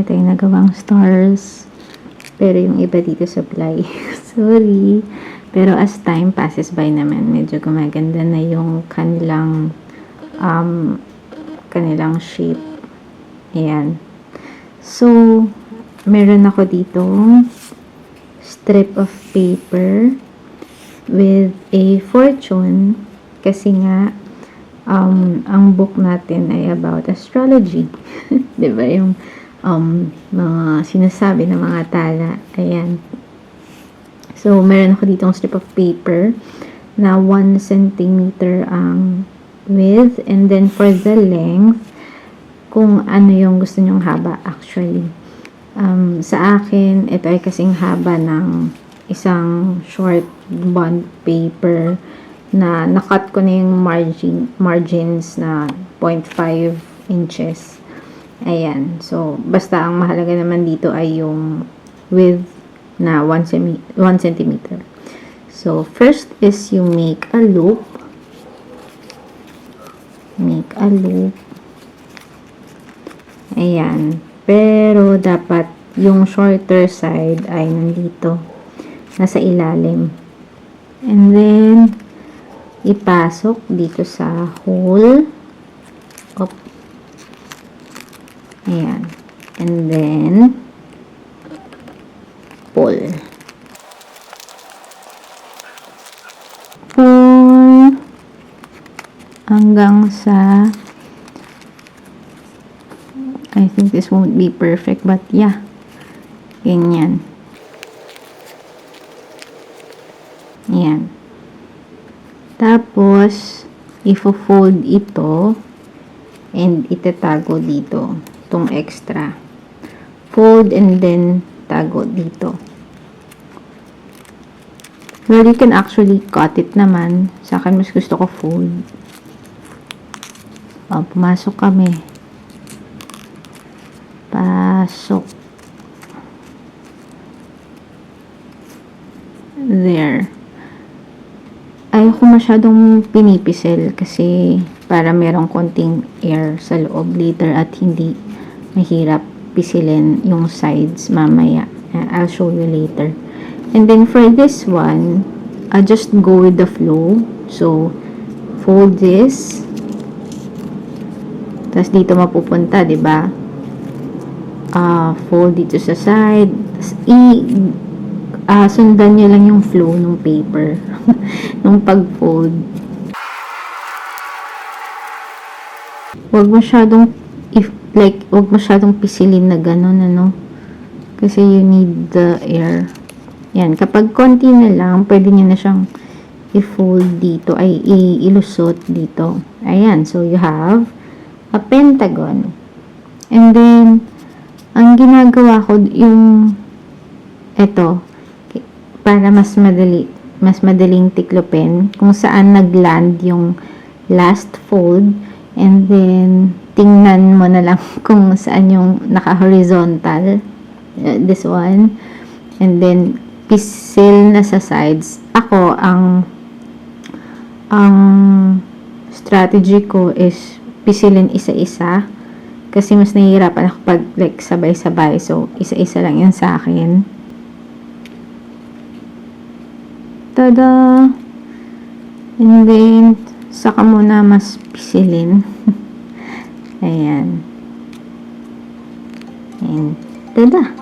tayong nagawang stars. Pero yung iba dito supply. Sorry. Pero as time passes by naman, medyo gumaganda na yung kanilang shape. Ayan. So, meron ako dito strip of paper with a fortune kasi nga ang book natin ay about astrology. 'Di ba yung mga sinasabi ng mga tala. Ayan. So, meron ako ditong strip of paper na 1 centimeter ang width, and then for the length, kung ano yung gusto nyong haba actually. Sa akin, ito ay kasing haba ng isang short bond paper na nakat ko na yung margins na 0.5 inches. Ayan. So, basta ang mahalaga naman dito ay yung width na 1 centimeter. So, first is you make a loop. Make a loop. Ayan. Pero, dapat yung shorter side ay nandito. Nasa ilalim. And then, ipasok dito sa hole. Op. Ayan. And then, pull. Pull. Hanggang sa I think this won't be perfect, but yeah. Ganyan. Yan. Tapos, ifo-fold ito and itatago dito. Itong extra. Fold and then tago dito. Well, you can actually cut it naman. Sa akin, mas gusto ko fold. Pumasok kami. Pasok. There. Ayoko masyadong pinipisil kasi para merong konting air sa loob later at hindi mahirap pisilin yung sides mamaya. I'll show you later. And then for this one, I just go with the flow. So, fold this. Tapos dito mapupunta, 'di ba? Fold dito sa side. Tapos sundan nyo lang yung flow ng paper. Nung pag-fold. Huwag masyadong huwag masyadong pisilin na gano'n, ano? Kasi you need the air. Yan. Kapag konti na lang, pwede nyo na siyang i-fold dito, ay ilusot dito. Ayan. So, you have a pentagon. And then, ang ginagawa ko, yung eto, para mas madaling tiklopin, kung saan nagland yung last fold, and then, tingnan mo na lang kung saan yung naka-horizontal, this one, and then, pisil na sa sides. Ako, ang strategy ko is, pisilin isa-isa, kasi mas nahihirapan ako pag like sabay-sabay. So, isa-isa lang yun sa akin. Tada! And then, saka mo na mas pisilin. Ayan. And, tada!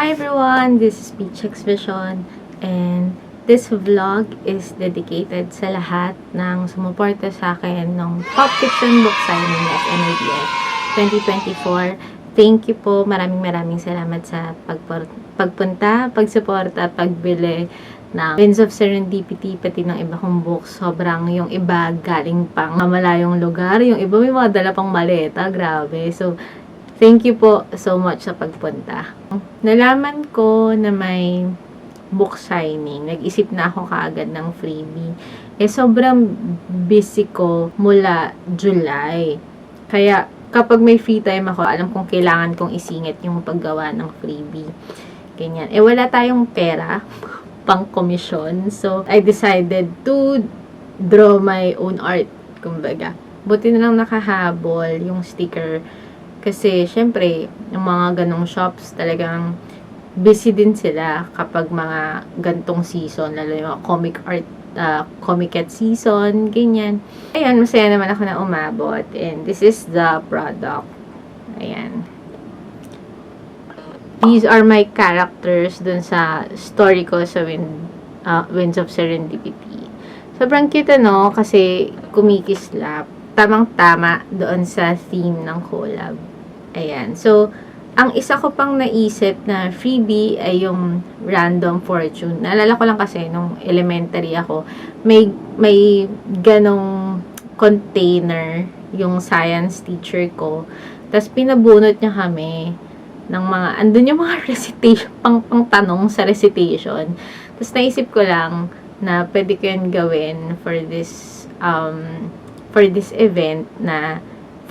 Hi everyone, this is Peach Vision, and this vlog is dedicated sa lahat ng sumuporta sa akin ng Pop Fiction Book Signing of NIDF 2024. Thank you po, maraming salamat sa pagpunta, pagsuporta, pagbili ng Winds of Serendipity, pati ng iba kong books. Sobrang yung iba galing pang mamalayong lugar, yung iba may mga dala pang maleta, grabe. So, thank you po so much sa pagpunta. Nalaman ko na may book signing. Nag-isip na ako kaagad ng freebie. Sobrang busy ko mula July. Kaya, kapag may free time ako, alam kong kailangan kong isingit yung paggawa ng freebie. Ganyan. Wala tayong pera pang commission. So, I decided to draw my own art. Kumbaga. Buti na lang nakahabol yung sticker. Kasi, syempre, yung mga ganong shops, talagang busy din sila kapag mga gantong season, lalo yung comic art, comic-cat season, ganyan. Ayan, masaya naman ako na umabot. And this is the product. Ayan. These are my characters dun sa story ko sa Winds of Serendipity. Sobrang cute, ano, kasi kumikislap. Tamang-tama doon sa theme ng collab. Ayan. So, ang isa ko pang naisip na freebie ay yung random fortune. Naalala ko lang kasi nung elementary ako, may ganong container yung science teacher ko. Tapos pinabunot niya kami ng mga, andun yung mga recitation, pang tanong sa recitation. Tapos naisip ko lang na pwede ko yun gawin for this event na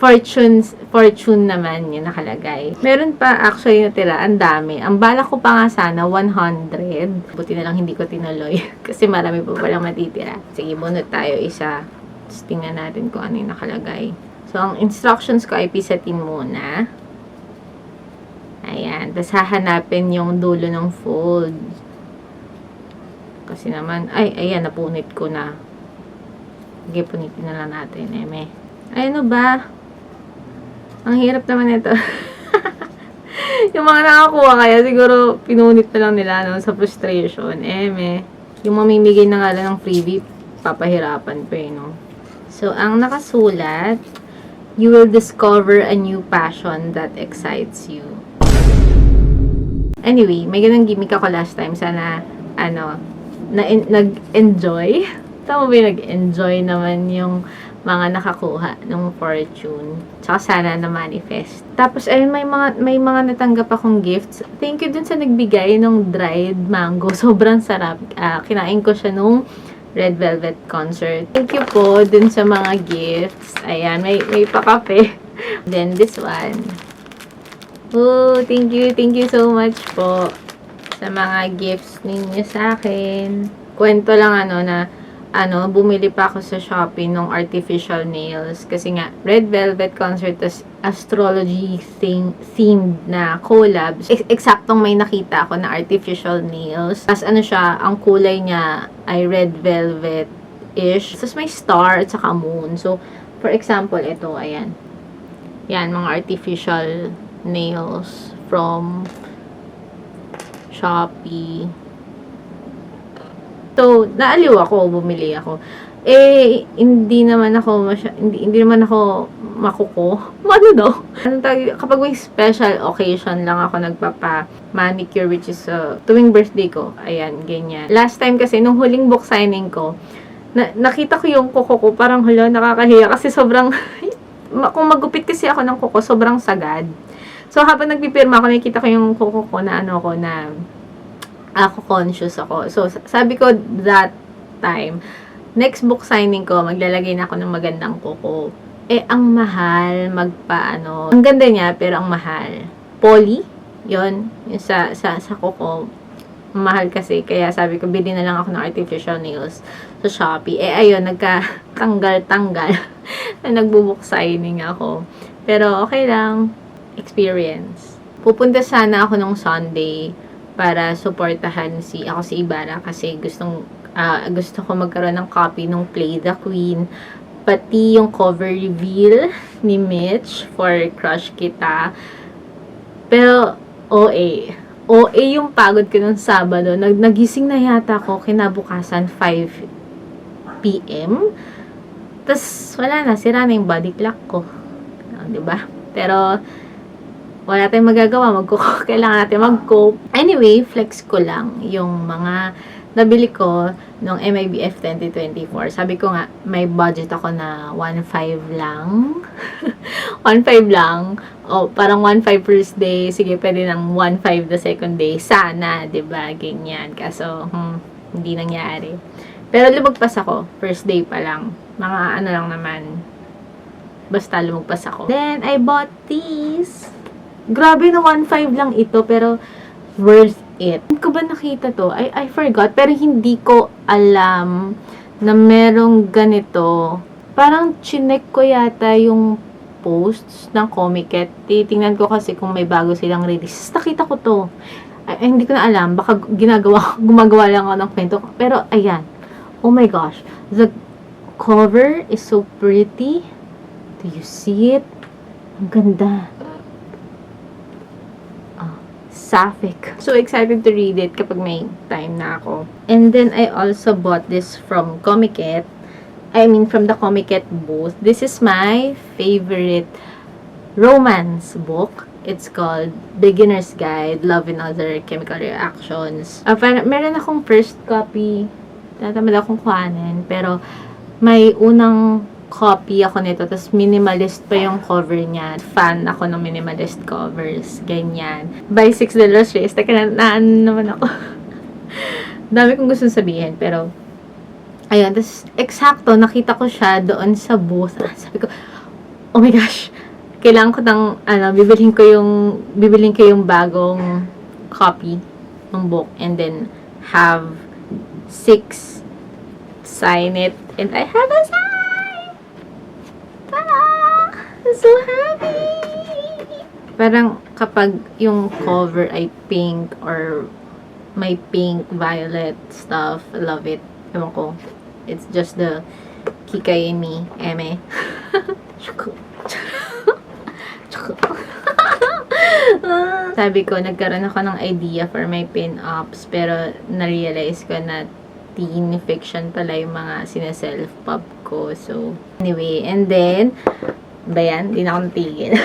fortune naman yung nakalagay. Meron pa actually natira, ang dami. Ang balak ko pa nga sana, 100. Buti na lang hindi ko tinuloy. Kasi marami pa palang matitira. Sige, bunot tayo isa. Tapos tingnan natin kung ano yung nakalagay. So, ang instructions ko ay pisatin muna. Ayan. Tapos hahanapin yung dulo ng fold. Kasi naman, ayan, napunit ko na. Sige, punitin na lang natin, Ay, ano ba? Ang hirap naman ito. Yung mga nakakuha kaya, siguro, pinunit na lang nila, no, sa frustration. Yung mamimigay na nga lang ng freebie, papahirapan pa, no. So, ang nakasulat, you will discover a new passion that excites you. Anyway, may ganang gimmick ako last time. Sana, nag-enjoy. Tama ba yung nag-enjoy naman yung mga nakakuha ng fortune. Tsaka sana na-manifest. Tapos, ayun, may mga natanggap akong gifts. Thank you dun sa nagbigay ng dried mango. Sobrang sarap. Kinain ko siya nung Red Velvet concert. Thank you po dun sa mga gifts. Ayan, may pakape. Then, this one. Oh, thank you. Thank you so much po sa mga gifts ninyo sa akin. Kwento lang bumili pa ako sa Shopee ng artificial nails. Kasi nga, Red Velvet concert tas astrology themed na collabs. Eksaktong may nakita ako na artificial nails. Tas siya, ang kulay niya ay red velvet-ish. Tas may star at saka moon. So, for example, ito, ayan. Yan, mga artificial nails from Shopee. So, naaliw ako, bumili ako. Hindi naman ako makuko. Ano daw? Kapag may special occasion lang ako nagpapa-manicure, which is tuwing birthday ko. Ayan, ganyan. Last time kasi, nung huling book signing ko, nakita ko yung kuko ko, parang nakakahiya. Kasi sobrang, kung magupit kasi ako ng kuko, sobrang sagad. So, habang nagpipirma ako, nakita ko yung kuko ko na ako conscious ako. So, sabi ko that time, next book signing ko, maglalagay na ako ng magandang kuko. Ang mahal, ang ganda niya, pero ang mahal. Poly, yon yung sa kuko, mahal kasi. Kaya sabi ko, bili na lang ako ng artificial nails sa Shopee. Ayun, nagka-tanggal-tanggal na nagbo-book signing ako. Pero, okay lang. Experience. Pupunta sana ako nung Sunday para suportahan ako si Ibarra kasi gusto ko magkaroon ng copy ng Play the Queen, pati yung cover reveal ni Mitch for Crush Kita. Pero OA, OA yung pagod ko nung Sabado. Nagising na yata ako kinabukasan 5 PM. Tapos, wala na. Sira na yung body clock ko. Diba? Pero, wala tayong magagawa. Kailangan natin mag-cope. Anyway, flex ko lang yung mga nabili ko nung MIBF 2024. Sabi ko nga, may budget ako na 1.5 lang. 1.5 lang. O, parang 1.5 first day. Sige, pwede ng 1.5 the second day. Sana, 'di ba? Ganyan. Kaso, hindi nangyari. Pero lumagpas ako. First day pa lang. Mga ano lang naman. Basta lumagpas ako. Then, I bought these. Grabe na 1.5 lang ito. Pero, worth it. Hindi ko ba nakita to? I forgot. Pero hindi ko alam na merong ganito. Parang chinek ko yata yung posts ng Comiket. Titingnan ko kasi kung may bago silang release. Nakita ko to. Ay, hindi ko na alam. Baka gumagawa lang ako ng kwento. Pero, ayan. Oh my gosh. The cover is so pretty. Do you see it? Ang ganda. Sapphic. So excited to read it kapag may time na ako. And then, I also bought this from Comiket. I mean, from the Comiket booth. This is my favorite romance book. It's called Beginner's Guide, Love and Other Chemical Reactions. Meron akong first copy. Tatamad akong kuhanin. Pero, may unang copy ako nito. Tapos, minimalist pa yung cover niya. Fan ako ng minimalist covers. Ganyan. Buy $6 race. Teka, naan naman ako. Dami kong gusto sabihin. Pero, ayun, tapos, eksakto, nakita ko siya doon sa booth. Sabi ko, oh my gosh, kailangan ko bibilhin ko yung bagong copy ng book, and then, have 6 sign it, and I have a sign! I'm so happy! Parang, kapag yung cover ay pink, or may pink, violet stuff, I love it. Ewan ko. It's just the Kikay in me. Eme. Sabi ko, nagkaroon ako ng idea for my pin-ups. Pero, na-realize ko na teen fiction pala yung mga sinaself-pub ko. So, anyway. And then, bayan, di na ako natigil.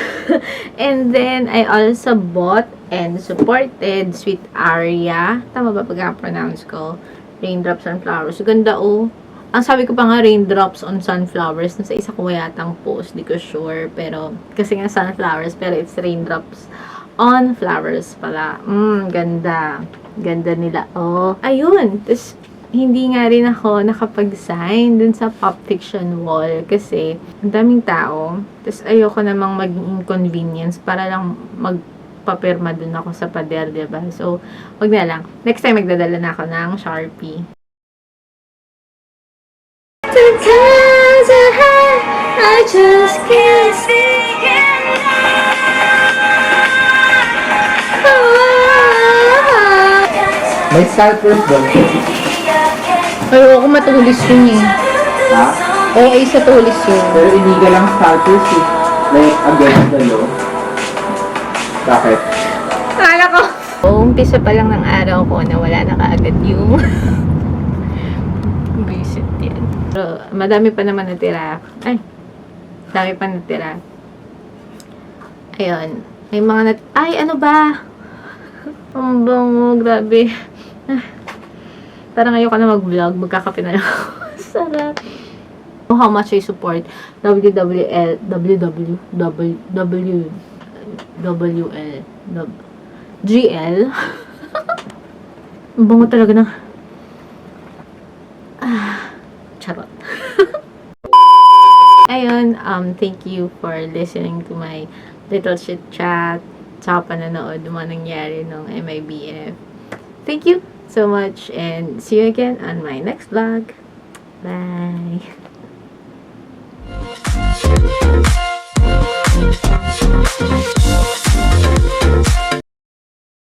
And then, I also bought and supported Sweet Aria. Tama ba pag-pronounce ko? Raindrops on Flowers. Ganda, oh. Ang sabi ko pa nga, Raindrops on Sunflowers. Nasa isa ko yatang post. Di ko sure. Pero, kasi nga sunflowers. Pero it's Raindrops on Flowers pala. Ganda. Ganda nila. Oh. Ayun. Tapos, hindi nga rin ako nakapag-sign dun sa pop fiction wall. Kasi, ang daming tao. Tapos, ayoko namang mag-inconvenience para lang papirma dun ako sa pader, diba? So, wag na lang. Next time, magdadala na ako ng Sharpie. Sometimes I just can't see it. May scalpers doon. Ayoko matulis yun eh. Ha? Okay sa tulis yun. Pero illegal lang scalpers eh. Like, against the law. Bakit? Akala ko. Umpisa pa lang ng araw ko na wala na kaagad yung visit yan. Pero, madami pa naman natira. Ay, dami pa natira. Ayun. May mga ay, ano ba? Ang bango, grabe. Parang ayoko na mag-vlog. Magkakape na lang ako. Sarap. How much I support WWL, GL. Ang bango talaga ng charot. Ayun, thank you for listening to my little chit chat. Tsaka pananood ng mga nangyari ng MIBF. Thank you so much and see you again on my next vlog. Bye!